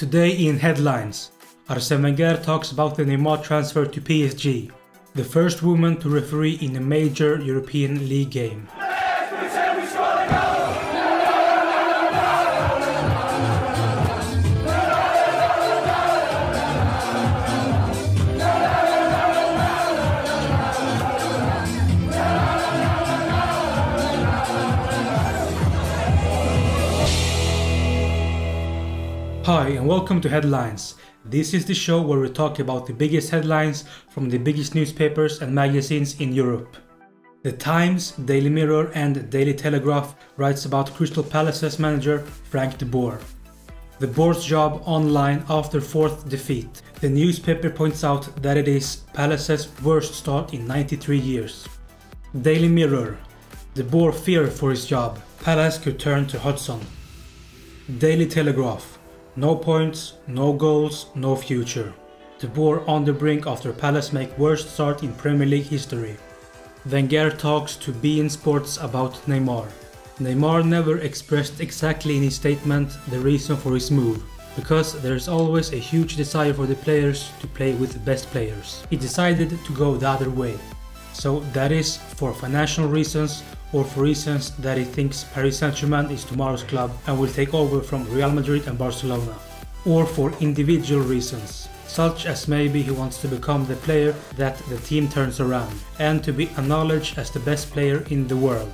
Today in headlines, Arsene Wenger talks about the Neymar transfer to PSG, the first woman to referee in a major European league game. Hi and welcome to Headlines. This is the show where we talk about the biggest headlines from the biggest newspapers and magazines in Europe. The Times, Daily Mirror and Daily Telegraph writes about Crystal Palace's manager Frank de Boer. The board's job online after fourth defeat. The newspaper points out that it is Palace's worst start in 93 years. Daily Mirror. De Boer feared for his job. Palace could turn to Hudson. Daily Telegraph. No points, no goals, no future. De Boer on the brink after Palace make worst start in Premier League history. Wenger talks to beIN Sports about Neymar. Neymar never expressed exactly in his statement the reason for his move, because there is always a huge desire for the players to play with the best players. He decided to go the other way. So that is for financial reasons or for reasons that he thinks Paris Saint-Germain is tomorrow's club and will take over from Real Madrid and Barcelona. Or for individual reasons, such as maybe he wants to become the player that the team turns around and to be acknowledged as the best player in the world.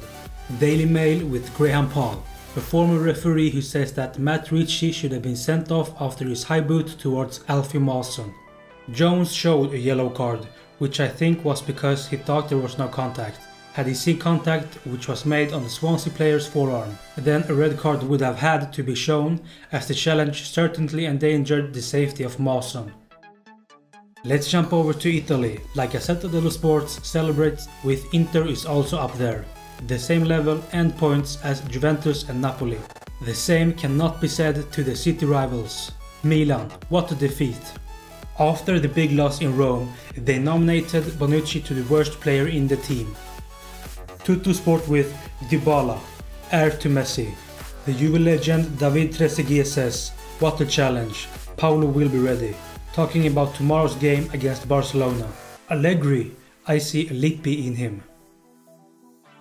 Daily Mail with Graham Paul, a former referee who says that Matt Ritchie should have been sent off after his high boot towards Alfie Mawson. Jones showed a yellow card, which I think was because he thought there was no contact. Had he seen contact which was made on the Swansea player's forearm, then a red card would have had to be shown, as the challenge certainly endangered the safety of Mawson. Let's jump over to Italy. Like Gazzetta dello Sports celebrates with Inter is also up there. The same level and points as Juventus and Napoli. The same cannot be said to the city rivals. Milan, what a defeat. After the big loss in Rome, they nominated Bonucci to the worst player in the team. Tutto Sport with Dybala, heir to Messi. The Juve legend David Trezeguet says, what a challenge, Paulo will be ready. Talking about tomorrow's game against Barcelona. Allegri, I see a Lippi in him.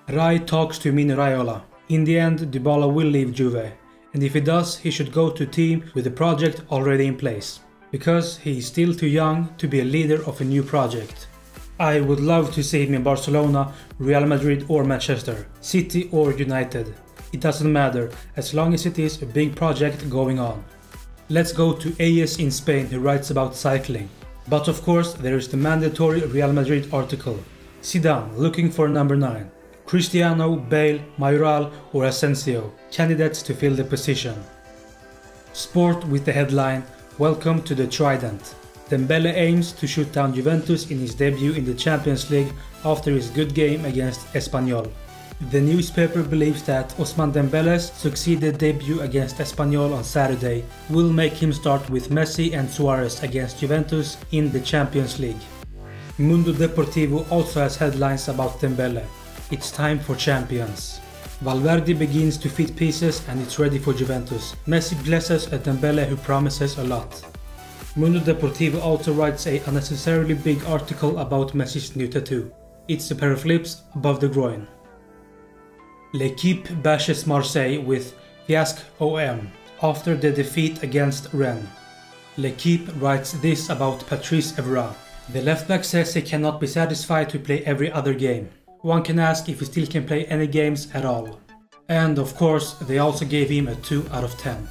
Rai talks to Mino Raiola. In the end, Dybala will leave Juve, and if he does, he should go to a team with a project already in place. Because he is still too young to be a leader of a new project. I would love to see him in Barcelona, Real Madrid or Manchester, City or United. It doesn't matter, as long as it is a big project going on. Let's go to AS in Spain, who writes about cycling. But of course there is the mandatory Real Madrid article. Zidane looking for number 9. Cristiano, Bale, Mayoral or Asensio, candidates to fill the position. Sport with the headline, welcome to the Trident. Dembele aims to shoot down Juventus in his debut in the Champions League after his good game against Espanyol. The newspaper believes that Ousmane Dembele's succeeded debut against Espanyol on Saturday will make him start with Messi and Suarez against Juventus in the Champions League. Mundo Deportivo also has headlines about Dembele. It's time for champions. Valverde begins to fit pieces and it's ready for Juventus. Messi blesses a Dembele who promises a lot. Mundo Deportivo also writes a unnecessarily big article about Messi's new tattoo. It's a pair of lips above the groin. L'Équipe bashes Marseille with Fiasque OM after the defeat against Rennes. L'Équipe writes this about Patrice Evra. The left back says he cannot be satisfied to play every other game. One can ask if he still can play any games at all. And of course, they also gave him a 2 out of 10.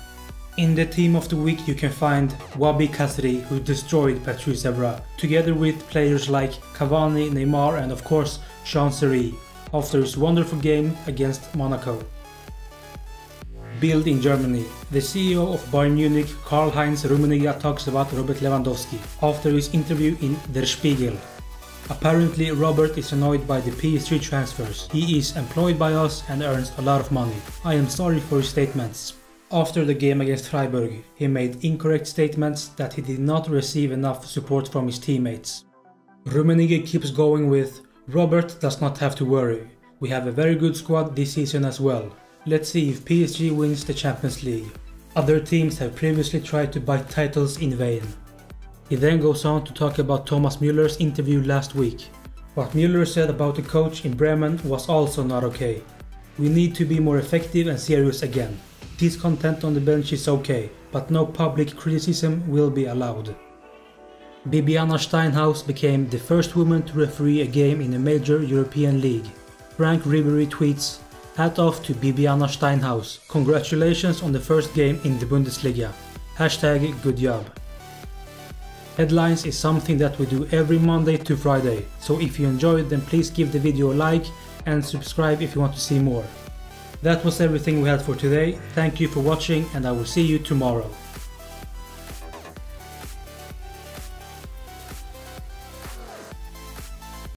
In the team of the week you can find Wabi Kazri, who destroyed Patrice Evra, together with players like Cavani, Neymar and of course Jean-Seri, after his wonderful game against Monaco. Bild in Germany. The CEO of Bayern Munich, Karl-Heinz Rummenigge, talks about Robert Lewandowski after his interview in Der Spiegel. Apparently Robert is annoyed by the PSG transfers. He is employed by us and earns a lot of money. I am sorry for his statements. After the game against Freiburg, he made incorrect statements that he did not receive enough support from his teammates. Rummenigge keeps going with, Robert does not have to worry. We have a very good squad this season as well. Let's see if PSG wins the Champions League. Other teams have previously tried to buy titles in vain. He then goes on to talk about Thomas Müller's interview last week. What Muller said about the coach in Bremen was also not okay. We need to be more effective and serious again. His content on the bench is okay, but no public criticism will be allowed. Bibiana Steinhaus became the first woman to referee a game in a major European league. Frank Ribery tweets, "Hat off to Bibiana Steinhaus. Congratulations on the first game in the Bundesliga. Hashtag good job." Headlines is something that we do every Monday to Friday, so if you enjoyed then please give the video a like and subscribe if you want to see more. That was everything we had for today. Thank you for watching and I will see you tomorrow.